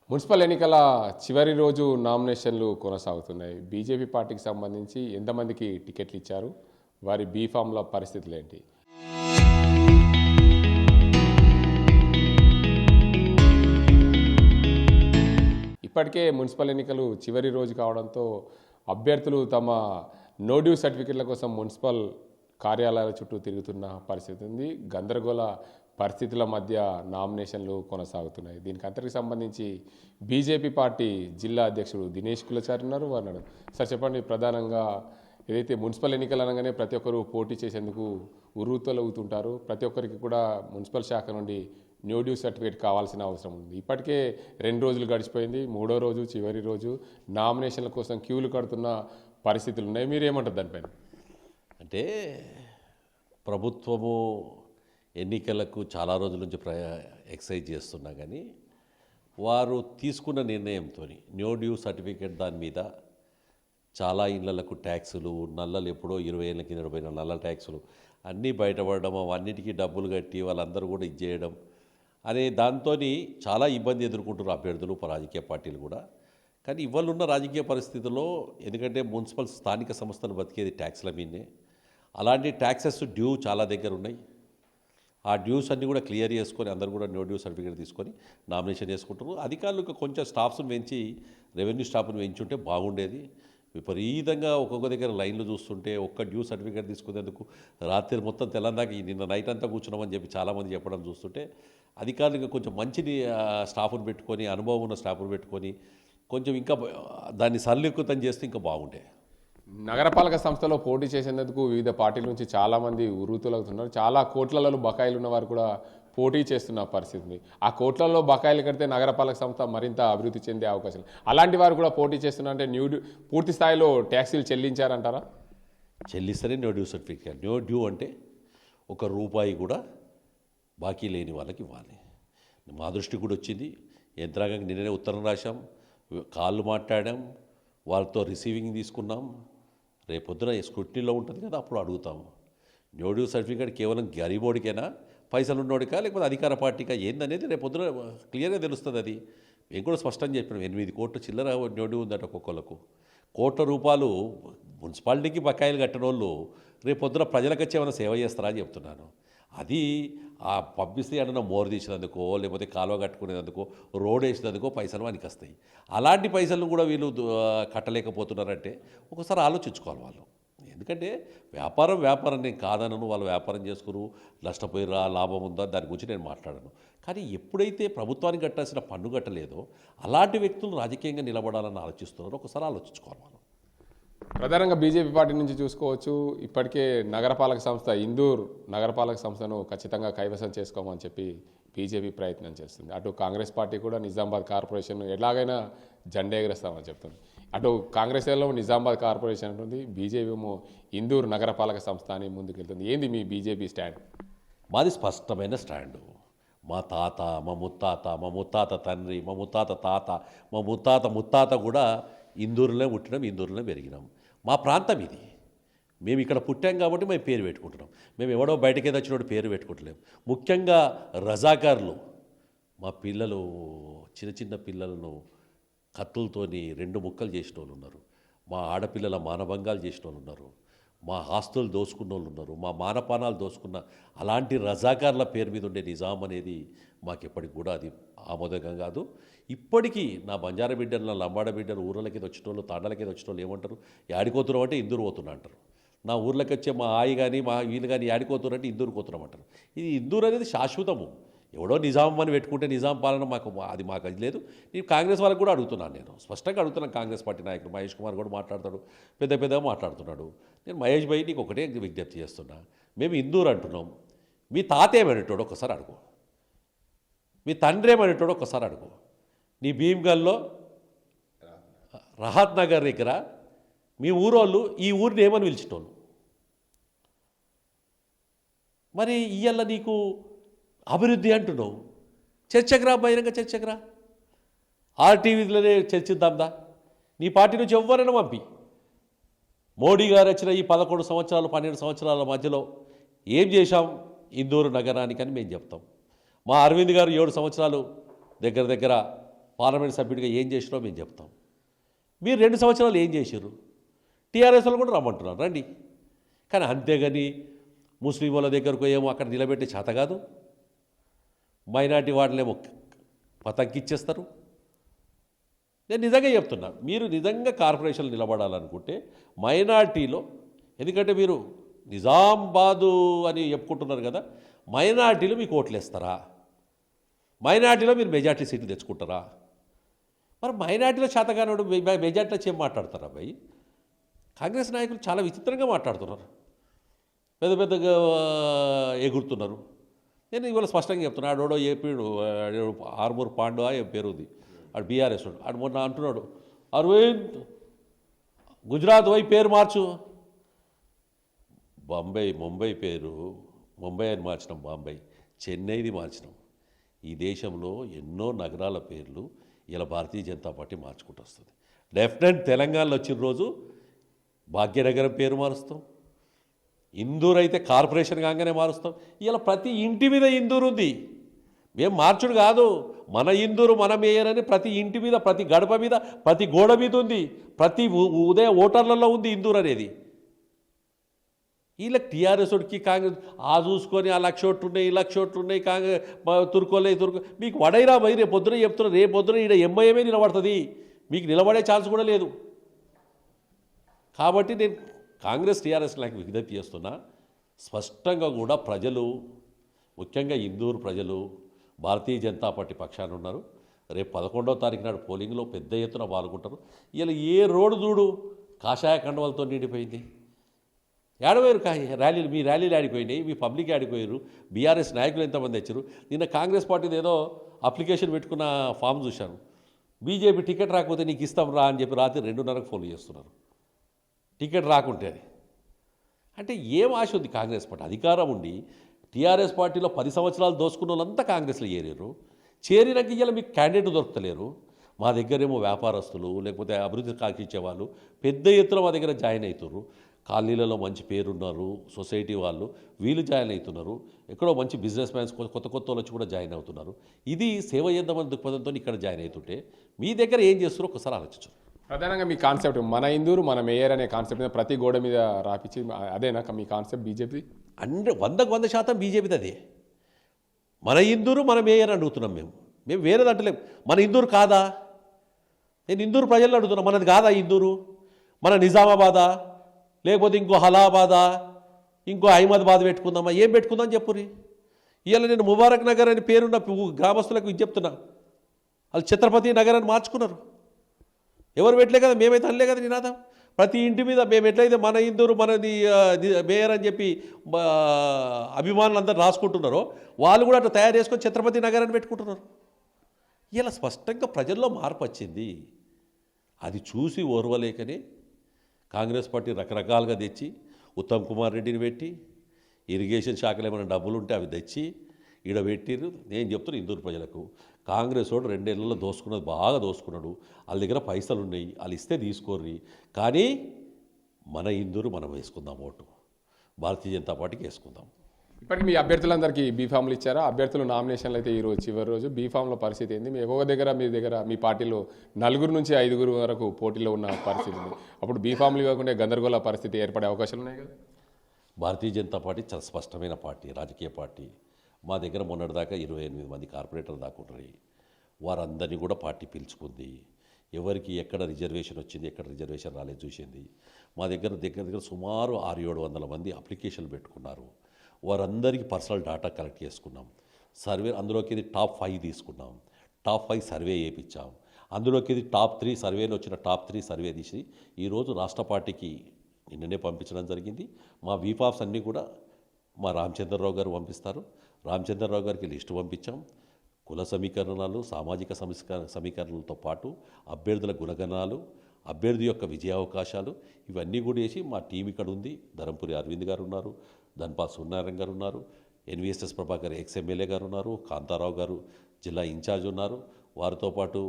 Municipal ఎన్నికల చివరి రోజు నామినేషన్లు కొనసాగుతున్నాయి. బీజేపీ పార్టీకి సంబంధించి ఎంతమందికి టికెట్లు ఇచ్చారు, వారి బీఫామ్ల పరిస్థితులు ఏంటి? ఇప్పటికే మున్సిపల్ ఎన్నికలు చివరి రోజు కావడంతో అభ్యర్థులు తమ నో డ్యూ సర్టిఫికెట్ల కోసం మున్సిపల్ కార్యాలయాల చుట్టూ తిరుగుతున్న పరిస్థితి ఉంది. గందరగోళ పరిస్థితుల మధ్య నామినేషన్లు కొనసాగుతున్నాయి. దీనికి అంతటికి సంబంధించి బీజేపీ పార్టీ జిల్లా అధ్యక్షుడు దినేష్ కులచారి ఉన్నారు. వారు సార్ చెప్పండి, ప్రధానంగా ఏదైతే మున్సిపల్ ఎన్నికలు అనగానే ప్రతి ఒక్కరు పోటీ చేసేందుకు ఉర్రూతలవుతుంటారు. ప్రతి ఒక్కరికి కూడా మున్సిపల్ శాఖ నుండి న్యూ డ్యూ సర్టిఫికేట్ కావాల్సిన అవసరం ఉంది. ఇప్పటికే 2 రోజులు గడిచిపోయింది. 3వ రోజు చివరి రోజు నామినేషన్ల కోసం క్యూలు కడుతున్న పరిస్థితులు ఉన్నాయి. మీరేమంటారు దానిపైన? అంటే ప్రభుత్వము ఎన్నికలకు చాలా రోజుల నుంచి ఎక్సైజ్ చేస్తున్నా కానీ వారు తీసుకున్న నిర్ణయంతో న్యూ డ్యూ సర్టిఫికేట్ దాని మీద చాలా ఇళ్లకు ట్యాక్సులు, నల్లలు ఎప్పుడో 20 ఏళ్ళ కింద పోయిన నల్ల ట్యాక్సులు అన్నీ బయటపడడం, అవన్నిటికీ డబ్బులు కట్టి వాళ్ళందరూ కూడా ఇచ్చేయడం అనే దాంతో చాలా ఇబ్బంది ఎదుర్కొంటున్నారు అభ్యర్థులు, రాజకీయ పార్టీలు కూడా. కానీ ఇవాళ ఉన్న రాజకీయ పరిస్థితుల్లో, ఎందుకంటే మున్సిపల్ స్థానిక సంస్థలు బతికేది ట్యాక్స్ల మీదనే, అలాంటి ట్యాక్సెస్ డ్యూ చాలా దగ్గర ఉన్నాయి. ఆ డ్యూస్ అన్నీ కూడా క్లియర్ చేసుకొని అందరూ కూడా నో డ్యూ సర్టిఫికేట్ తీసుకొని నామినేషన్ చేసుకుంటారు. అధికారులకు కొంచెం స్టాఫ్స్ని పెంచి, రెవెన్యూ స్టాఫ్ని పెంచుంటే బాగుండేది. విపరీతంగా ఒక్కొక్క దగ్గర లైన్లు చూస్తుంటే ఒక్క డ్యూ సర్టిఫికేట్ తీసుకునేందుకు రాత్రి మొత్తం తెల్లందాక నిన్న నైట్ అంతా కూర్చున్నామని చెప్పి చాలామంది చెప్పడం చూస్తుంటే అధికారులకు కొంచెం మంచి స్టాఫ్ను పెట్టుకొని, అనుభవం ఉన్న స్టాఫ్ను పెట్టుకొని కొంచెం ఇంకా దాన్ని సరళీకృతం చేస్తే ఇంకా బాగుండే. నగరపాలక సంస్థలో పోటీ చేసేందుకు వివిధ పార్టీల నుంచి చాలామంది ఉర్రూతలవుతున్నారు. చాలా కోట్లలో బకాయిలు ఉన్నవారు కూడా పోటీ చేస్తున్న పరిస్థితి ఉంది. ఆ కోట్లలో బకాయిలు కడితే నగరపాలక సంస్థ మరింత అభివృద్ధి చెందే అవకాశం. అలాంటి వారు కూడా పోటీ చేస్తున్నారంటే పూర్తి స్థాయిలో ట్యాక్సీలు చెల్లించారంటారా? చెల్లిస్తేనే no due certificate. No due అంటే ₹1 కూడా బాకీ లేని వాళ్ళకి ఇవ్వాలి. మా దృష్టికి కూడా వచ్చింది. యంత్రాంగానికి నిన్ననే ఉత్తరం రాశాం, కాళ్ళు మాట్లాడాం, వాళ్ళతో రిసీవింగ్ తీసుకున్నాం. రేపొద్దున స్క్రూటినీలో ఉంటుంది కదా, అప్పుడు అడుగుతాము. నో డ్యూ సర్టిఫికేట్ కేవలం గరీబోడికైనా, పైసలు ఉన్నోడికా, లేకపోతే అధికార పార్టీకా ఏందనేది రేపొద్దున క్లియర్గా తెలుస్తుంది. అది మేము కూడా స్పష్టం చెప్పినాం. 8 కోట్ల చిల్లర నో డ్యూ ఉందట ఒక్కొక్కలకు. ₹1 మున్సిపాలిటీకి బకాయిలు కట్టిన వాళ్ళు రేపొద్దున ప్రజలకు వచ్చి ఏమైనా సేవ చేస్తారా అని చెప్తున్నాను. అది ఆ పబ్లిసిటీ అన్న మోరు తీసినందుకో, లేకపోతే కాలువ కట్టుకునేందుకో, రోడ్ వేసినందుకో పైసలు వానికి వస్తాయి. అలాంటి పైసలను కూడా వీళ్ళు కట్టలేకపోతున్నారంటే ఒకసారి ఆలోచించుకోవాలి వాళ్ళు. ఎందుకంటే వ్యాపారం నేను కాదనను, వాళ్ళు వ్యాపారం చేసుకురు, నష్టపోయిరా, లాభం ఉందా, దాని గురించి నేను మాట్లాడను. కానీ ఎప్పుడైతే ప్రభుత్వానికి కట్టాల్సిన పన్ను కట్టలేదో అలాంటి వ్యక్తులు రాజకీయంగా నిలబడాలని ఆలోచిస్తున్నారో ఒకసారి ఆలోచించుకోవాలి వాళ్ళు. ప్రధానంగా బీజేపీ పార్టీ నుంచి చూసుకోవచ్చు, ఇప్పటికే నగరపాలక సంస్థ ఇందూర్ నగరపాలక సంస్థను ఖచ్చితంగా కైవసం చేసుకోమని చెప్పి బీజేపీ ప్రయత్నం చేస్తుంది. అటు కాంగ్రెస్ పార్టీ కూడా నిజామాబాద్ కార్పొరేషన్ ఎలాగైనా జెండా ఎగరేస్తామని చెప్తుంది. అటు కాంగ్రెస్లో నిజామాబాద్ కార్పొరేషన్ ఉంటుంది, బీజేపీ ఏమో ఇందూర్ నగరపాలక సంస్థ అని ముందుకెళ్తుంది. ఏంది మీ బీజేపీ స్టాండ్? మాది స్పష్టమైన స్టాండు. మా తాత, మా ముత్తాత తండ్రి, మా ముత్తాత తాత, మా ముత్తాత కూడా ఇందూరులో పుట్టినాం, ఇందూరులో పెరిగినాం. మా ప్రాంతం ఇది. మేము ఇక్కడ పుట్టాం కాబట్టి మేము పేరు పెట్టుకుంటున్నాం. మేము ఎవడో బయటకేదో వచ్చినోడు పేరు పెట్టుకుంటలేము. ముఖ్యంగా రజాకారులు మా పిల్లలు, చిన్న పిల్లలను కత్తులతోని 2 ముక్కలు చేసిన వాళ్ళు ఉన్నారు. మా ఆడపిల్లల మానభంగాలు చేసిన వాళ్ళు ఉన్నారు. మా ఆస్తులు దోసుకున్న వాళ్ళు ఉన్నారు. మా మానపానాలు దోసుకున్న అలాంటి రజాకారుల పేరు మీద ఉండే నిజాం అనేది మాకెప్పటికి కూడా అది ఆమోదకం కాదు. ఇప్పటికీ నా బంజారా బిడ్డలు, నా లంబాడ బిడ్డలు ఊర్లకి వచ్చిన వాళ్ళు, తాండాలకి వచ్చిన వాళ్ళు ఏమంటారు? యాడికోతున్నాం అంటే ఇందూరు పోతున్నా అంటారు. నా ఊర్లోకి వచ్చే మా ఆయి కానీ మా వీళ్ళు కానీ యాడికోతున్నారు ఇందూరు పోతున్నాం అంటారు. ఇది ఇందూరు అనేది శాశ్వతము. ఎవడో నిజాం అని పెట్టుకుంటే నిజాం పాలన మాకు అది లేదు. నేను కాంగ్రెస్ వాళ్ళకి కూడా అడుగుతున్నాను, నేను స్పష్టంగా అడుగుతున్నాను. కాంగ్రెస్ పార్టీ నాయకుడు మహేష్ కుమార్ కూడా మాట్లాడతాడు, పెద్దగా మాట్లాడుతున్నాడు. నేను మహేష్ భాయ్ నీకు ఒకటే విజ్ఞప్తి చేస్తున్నా, మేము ఇందూరు అంటున్నాం. మీ తాత ఏమనేటోడు ఒకసారి అడుగు, మీ తండ్రి ఏమనేటోడు ఒకసారి అడుగు. నీ భీమ్గల్లో రహత్ నగర్ దగ్గర మీ ఊరోళ్ళు ఈ ఊరిని ఏమని పిలిచేటోళ్ళు. మరి ఇయ్యాల నీకు అభివృద్ధి అంటున్నావు, చర్చకురా, బహిరంగ చర్చకురా. ఆర్టీవీలోనే చర్చిద్దాందా? నీ పార్టీ నుంచి ఎవరైనా పంపి. మోడీ గారు వచ్చిన ఈ 11 సంవత్సరాలు 12 సంవత్సరాల మధ్యలో ఏం చేశాం ఇందూరు నగరానికి అని మేము చెప్తాం. మా అరవింద్ గారు 7 సంవత్సరాలు దగ్గర పార్లమెంట్ సభ్యుడిగా ఏం చేసినో మేము చెప్తాం. మీరు 2 సంవత్సరాలు ఏం చేశారు? టీఆర్ఎస్ వాళ్ళు కూడా రమ్మంటున్నారు, రండి. కానీ అంతేగాని ముస్లిం వాళ్ళ దగ్గరకు ఏమో అక్కడ నిలబెట్టే చేత కాదు, మైనార్టీ వాళ్ళేమో పతంకిచ్చేస్తారు. నేను నిజంగా చెప్తున్నా, మీరు నిజంగా కార్పొరేషన్లు నిలబడాలనుకుంటే మైనార్టీలో, ఎందుకంటే మీరు నిజామాబాదు అని చెప్పుకుంటున్నారు కదా, మైనార్టీలో మీకు ఓట్లు వేస్తారా? మైనార్టీలో మీరు మెజార్టీ సీట్లు తెచ్చుకుంటారా? మరి మైనార్టీలో శాతగానోడు మెజార్టీలో ఏం మాట్లాడతారా భయ్? కాంగ్రెస్ నాయకులు చాలా విచిత్రంగా మాట్లాడుతున్నారు, పెద్ద పెద్దగా ఎగురుతున్నారు. నేను ఇవాళ స్పష్టంగా చెప్తున్నా, ఆడోడో ఏపీడు ఆర్మూర్ పాండు ఏం పేరు ఉంది, ఆడు బీఆర్ఎస్ వాడు, ఆడు మొన్న అంటున్నాడు, అరవింద్ గుజరాత్ పోయి పేరు మార్చు. ముంబై పేరు ముంబై అని మార్చినాం, బాంబై చెన్నైది మార్చినాం. ఈ దేశంలో ఎన్నో నగరాల పేర్లు ఇలా భారతీయ జనతా పార్టీ మార్చుకుంటూ వస్తుంది. డెఫినెట్ తెలంగాణలో వచ్చిన రోజు భాగ్యనగరం పేరు మారుస్తాం, ఇందూరు అయితే కార్పొరేషన్ కాగానే మారుస్తాం. ఇలా ప్రతి ఇంటి మీద ఇందూరు ఉంది. మేము మార్చుడు కాదు, మన ఇందూరు మన మేయర్ అని ప్రతి ఇంటి మీద, ప్రతి గడప మీద, ప్రతి గోడ మీద ఉంది, ప్రతి ఉదయ ఓటర్లలో ఉంది ఇందూరు అనేది. వీళ్ళకి టీఆర్ఎస్ వాడికి కాంగ్రెస్ చూసుకొని ఆ 1,00,000 ఓట్లు ఉన్నాయి, 1,00,000 ఓట్లు ఉన్నాయి, కాంగ్రెస్ తురుకో మీకు వడైరా పోయి రేపు పొద్దున చెప్తున్నారు, రేపు పొద్దున ఇక్కడ ఎంఐఎమే నిలబడుతుంది, మీకు నిలబడే ఛాన్స్ కూడా లేదు. కాబట్టి నేను కాంగ్రెస్ టీఆర్ఎస్ నాకు విజ్ఞప్తి చేస్తున్నా, స్పష్టంగా కూడా ప్రజలు, ముఖ్యంగా ఇందూరు ప్రజలు భారతీయ జనతా పార్టీ పక్షాన ఉన్నారు. రేపు 11వ తారీఖు నాడు పోలింగ్లో పెద్ద ఎత్తున పాల్గొంటారు. ఇలా ఏ రోడ్డు చూడు కాషాయ కండవలతో నిండిపోయింది. ఏడవేరు ర్యాలీలు, మీ ర్యాలీలు ఆడిపోయినాయి, మీ పబ్లిక్ ఆడిపోయారు, బీఆర్ఎస్ నాయకులు ఎంతమంది వచ్చారు. నిన్న కాంగ్రెస్ పార్టీది ఏదో అప్లికేషన్ పెట్టుకున్న ఫామ్ చూశాను, బీజేపీ టికెట్ రాకపోతే నీకు ఇస్తాం రా అని చెప్పి రాత్రి 2:30కు ఫోన్లు చేస్తున్నారు, టికెట్ రాకుంటే. అంటే ఏం ఆశ ఉంది కాంగ్రెస్ పార్టీ? అధికారం ఉండి టీఆర్ఎస్ పార్టీలో 10 సంవత్సరాలు దోసుకున్న వాళ్ళంతా కాంగ్రెస్లో చేరారు. చేరినాక ఇవాళ మీకు క్యాండిడేట్ దొరకలేరు. మా దగ్గరేమో వ్యాపారస్తులు, లేకపోతే అభివృద్ధి కాకిచ్చే వాళ్ళు పెద్ద ఎత్తున మా దగ్గర జాయిన్ అవుతున్నారు. కాలనీలలో మంచి పేరున్నారు, సొసైటీ వాళ్ళు, వీళ్ళు జాయిన్ అవుతున్నారు. ఎక్కడో మంచి బిజినెస్ మ్యాన్స్ కొత్త కొత్త వాళ్ళు వచ్చి కూడా జాయిన్ అవుతున్నారు. ఇది సేవ చేద్దామని దృక్పథంతో ఇక్కడ జాయిన్ అవుతుంటే మీ దగ్గర ఏం చేస్తారో ఒకసారి ఆలోచించు. ప్రధానంగా మీ కాన్సెప్ట్ మన ఇందూరు మన మేయర్ అనే కాన్సెప్ట్ మీద ప్రతి గోడ మీద రాపించి, అదేనా మీ కాన్సెప్ట్ బీజేపీ? 100% బీజేపీది అదే. మన ఇందూరు మన మేయర్ అడుగుతున్నాం మేము వేరేది అంటలేం. మన ఇందూరు కాదా? నేను ఇందూరు ప్రజలను అడుగుతున్నా, మనది కాదా ఇందూరు? మన నిజామాబాదా, లేకపోతే ఇంకో హలాబాదా, ఇంకో అహ్మదాబాద్ పెట్టుకుందామా? ఏం పెట్టుకుందాం చెప్పురి. ఇవాళ నేను ముబారక్ నగర్ అని పేరున్న గ్రామస్తులకు ఇది చెప్తున్నా, వాళ్ళు ఛత్రపతి నగర్ అని మార్చుకున్నారు. ఎవరు పెట్టలే కదా, మేమైతే అనలే కదా నినాదం. ప్రతి ఇంటి మీద మేము ఎట్లయితే మన ఇందూరు మనది మేయర్ అని చెప్పి అభిమానులు అందరూ రాసుకుంటున్నారో, వాళ్ళు కూడా అట్లా తయారు చేసుకొని ఛత్రపతి నగర్ అని పెట్టుకుంటున్నారు. ఇలా స్పష్టంగా ప్రజల్లో మార్పు వచ్చింది. అది చూసి ఓర్వలేకనే కాంగ్రెస్ పార్టీ రకరకాలుగా తెచ్చి ఉత్తమ్ కుమార్ రెడ్డిని పెట్టి, ఇరిగేషన్ శాఖలో ఏమైనా డబ్బులు ఉంటే అవి తెచ్చి ఈడ పెట్టిరు. నేను చెప్తున్నా ఇందూరు ప్రజలకు, కాంగ్రెస్ వాడు 2 ఏళ్లలో దోసుకున్నది బాగా దోసుకున్నాడు, వాళ్ళ దగ్గర పైసలు ఉన్నాయి, వాళ్ళు ఇస్తే తీసుకోర్రి. కానీ మన ఇందూరు మనం వేసుకుందాం ఓటు, భారతీయ జనతా పార్టీకి వేసుకుందాం. ఇప్పటికి మీ అభ్యర్థులందరికీ బీఫామ్లు ఇచ్చారా? అభ్యర్థులు నామినేషన్లు అయితే ఈరోజు చివరి రోజు, బీఫామ్ల పరిస్థితి ఏంది? మీ దగ్గర మీ పార్టీలో 4 నుంచి 5 వరకు పోటీలో ఉన్న పరిస్థితి ఉంది. అప్పుడు బీఫామ్లు ఇవ్వకుండా గందరగోళ పరిస్థితి ఏర్పడే అవకాశాలు ఉన్నాయి కదా? భారతీయ జనతా పార్టీ చాలా స్పష్టమైన పార్టీ, రాజకీయ పార్టీ. మా దగ్గర మొన్నటిదాకా 28 మంది కార్పొరేటర్లు దాకా ఉన్నాయి. వారందరినీ కూడా పార్టీ పిలుచుకుంది. ఎవరికి ఎక్కడ రిజర్వేషన్ వచ్చింది, ఎక్కడ రిజర్వేషన్ రాలేదు చూసింది. మా దగ్గర సుమారు 600-700 మంది అప్లికేషన్లు పెట్టుకున్నారు. వారందరికీ పర్సనల్ డాటా కలెక్ట్ చేసుకున్నాం. సర్వే అందులోకి టాప్ 5 తీసుకున్నాం, టాప్ 5 సర్వే చేయించాం. అందులోకి టాప్ 3 సర్వేలో వచ్చిన టాప్ 3 సర్వే తీసి ఈరోజు రాష్ట్ర పార్టీకి నిన్ననే పంపించడం జరిగింది. మా వీఫాఫ్స్ అన్నీ కూడా మా రామచంద్రరావు గారు పంపిస్తారు. రామచంద్రరావు గారికి లిస్టు పంపించాం. కుల సమీకరణాలు, సామాజిక సమీకరణలతో పాటు అభ్యర్థుల గుణగణాలు, అభ్యర్థి యొక్క విజయావకాశాలు, ఇవన్నీ కూడా వేసి మా టీం ఇక్కడ ఉంది. ధరంపురి అరవింద్ గారు ఉన్నారు, ధన్పాల్ సూర్యనారాయణ గారు ఉన్నారు, ఎన్వీఎస్ఎస్ ప్రభాకర్ ఎక్స్ఎమ్మెల్యే గారు ఉన్నారు, కాంతారావు గారు జిల్లా ఇన్ఛార్జ్ ఉన్నారు, వారితో పాటు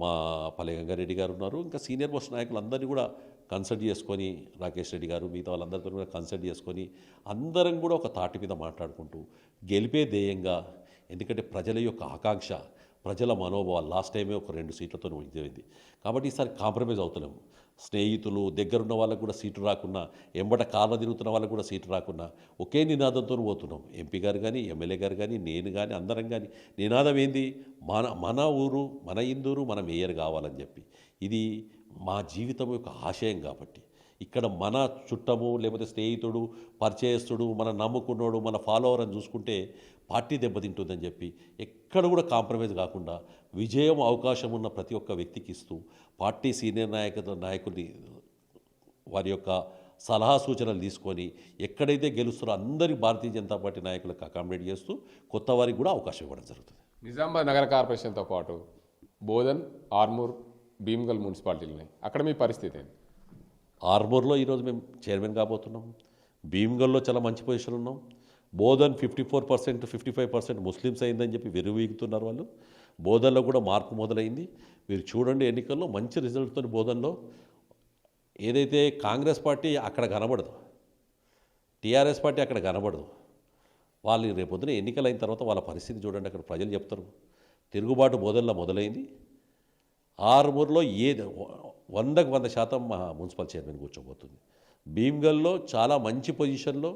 మా పల్లె గంగారెడ్డి గారు ఉన్నారు. ఇంకా సీనియర్ మోస్ట్ నాయకులు అందరినీ కూడా కన్సల్ట్ చేసుకొని, రాకేష్ రెడ్డి గారు మిగతా వాళ్ళందరితో కూడా కన్సల్ట్ చేసుకొని అందరం కూడా ఒక తాటి మీద మాట్లాడుకుంటూ గెలిపే ధ్యేయంగా, ఎందుకంటే ప్రజల యొక్క ఆకాంక్ష ప్రజల మనోభావాలు లాస్ట్ టైమే ఒక 2 సీట్లతో ఇదైంది. కాబట్టి ఈసారి కాంప్రమైజ్ అవుతలేము. స్నేహితులు దగ్గరున్న వాళ్ళకు కూడా సీటు రాకున్నా, ఎంబట కార్లో తిరుగుతున్న వాళ్ళకు కూడా సీటు రాకున్నా ఒకే నినాదంతో పోతున్నాం. ఎంపీ గారు కానీ, ఎమ్మెల్యే గారు కానీ, నేను కానీ, అందరం కానీ నినాదం ఏంది? మన ఊరు, మన ఇందూరు, మన మేయర్ కావాలని చెప్పి. ఇది మా జీవితం యొక్క ఆశయం. కాబట్టి ఇక్కడ మన చుట్టము, లేకపోతే స్నేహితుడు, పరిచయస్తుడు, మన నమ్ముకున్నోడు, మన ఫాలోవర్ అని చూసుకుంటే పార్టీ దెబ్బతింటుందని చెప్పి ఎక్కడ కూడా కాంప్రమైజ్ కాకుండా విజయం అవకాశం ఉన్న ప్రతి ఒక్క వ్యక్తికి ఇస్తూ పార్టీ సీనియర్ నాయకుల్ని వారి యొక్క సలహా సూచనలు తీసుకొని ఎక్కడైతే గెలుస్తారో అందరి భారతీయ జనతా పార్టీ నాయకులకు అకామిడేట్ చేస్తూ కొత్త వారికి కూడా అవకాశం ఇవ్వడం జరుగుతుంది. నిజామాబాద్ నగర కార్పొరేషన్తో పాటు బోధన్, ఆర్మూర్, భీమ్గల్ మున్సిపాలిటీలు ఉన్నాయి. అక్కడ మీ పరిస్థితి ఏంటి? ఆర్మూర్లో ఈరోజు మేము చైర్మన్ కాబోతున్నాం. భీమ్గల్లో చాలా మంచి పొజిషన్ ఉన్నాం. బోధన్ 54%, 55% ముస్లిమ్స్ అయిందని చెప్పి విరువీగుతున్నారు వాళ్ళు. బోధన్లో కూడా మార్పు మొదలైంది. మీరు చూడండి, ఎన్నికల్లో మంచి రిజల్ట్తో బోధన్లో ఏదైతే కాంగ్రెస్ పార్టీ అక్కడ కనబడదు, టీఆర్ఎస్ పార్టీ అక్కడ కనబడదు. వాళ్ళు రేపొద్దున ఎన్నికలైన తర్వాత వాళ్ళ పరిస్థితి చూడండి. అక్కడ ప్రజలు చెప్తారు. తిరుగుబాటు బోధన్లో మొదలైంది. ఆర్మూర్లో 100% మా మున్సిపల్ చైర్మన్ కూర్చోబోతుంది. భీమ్గల్లో చాలా మంచి పొజిషన్లో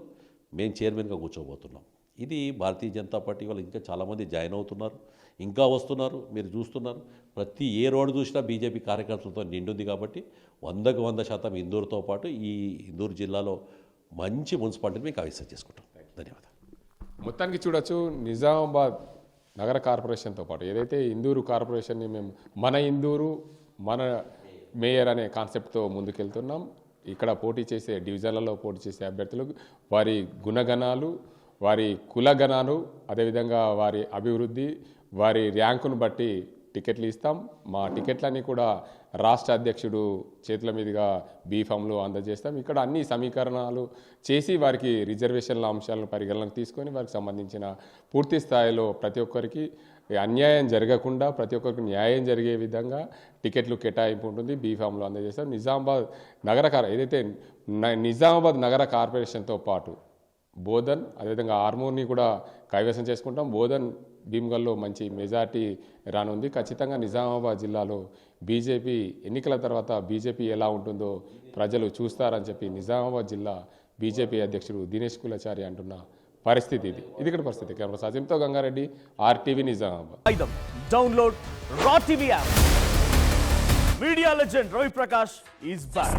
మేము చైర్మన్గా కూర్చోబోతున్నాం. ఇది భారతీయ జనతా పార్టీ వాళ్ళు ఇంకా చాలామంది జాయిన్ అవుతున్నారు, ఇంకా వస్తున్నారు. మీరు చూస్తున్నారు, ప్రతి ఏ రోడ్డు చూసినా బీజేపీ కార్యకర్తలతో నిండుంది. కాబట్టి 100% ఇందూరుతో పాటు ఈ ఇందూరు జిల్లాలో మంచి మున్సిపాలిటీని మేము కైవసం చేసుకుంటాం. ధన్యవాదాలు. మొత్తానికి చూడొచ్చు, నిజామాబాద్ నగర కార్పొరేషన్తో పాటు ఏదైతే ఇందూరు కార్పొరేషన్ని మేము మన ఇందూరు మన మేయర్ అనే కాన్సెప్ట్తో ముందుకెళ్తున్నాం. ఇక్కడ పోటీ చేసే డివిజన్లలో పోటీ చేసే అభ్యర్థులు వారి గుణగణాలు, వారి కులగణాలు, అదేవిధంగా వారి అభివృద్ధి, వారి ర్యాంకును బట్టి టికెట్లు ఇస్తాం. మా టికెట్లన్నీ కూడా రాష్ట్ర అధ్యక్షుడు చేతుల మీదుగా బీఫామ్లు అందజేస్తాం. ఇక్కడ అన్ని సమీకరణాలు చేసి వారికి రిజర్వేషన్ల అంశాలను పరిగణనకు తీసుకొని వారికి సంబంధించిన పూర్తి స్థాయిలో ప్రతి ఒక్కరికి అన్యాయం జరగకుండా ప్రతి ఒక్కరికి న్యాయం జరిగే విధంగా టికెట్లు కేటాయింపు ఉంటుంది. బీఫామ్లు అందజేస్తాం. ఏదైతే నిజామాబాద్ నగర కార్పొరేషన్తో పాటు బోధన్, అదేవిధంగా ఆర్మూర్ని కూడా కైవసం చేసుకుంటాం. బోధన్, భీమ్గల్లో మంచి మెజార్టీ రానుంది. ఖచ్చితంగా నిజామాబాద్ జిల్లాలో బీజేపీ ఎన్నికల తర్వాత బీజేపీ ఎలా ఉంటుందో ప్రజలు చూస్తారని చెప్పి నిజామాబాద్ జిల్లా బీజేపీ అధ్యక్షుడు దినేష్ కులచారి అంటున్న పరిస్థితి ఇది. ఇక్కడ పరిస్థితి. కెమెరా సాజింతో Gangareddy, RTV Nizamabad. Download raw TV app. Media legend Ravi Prakash is back.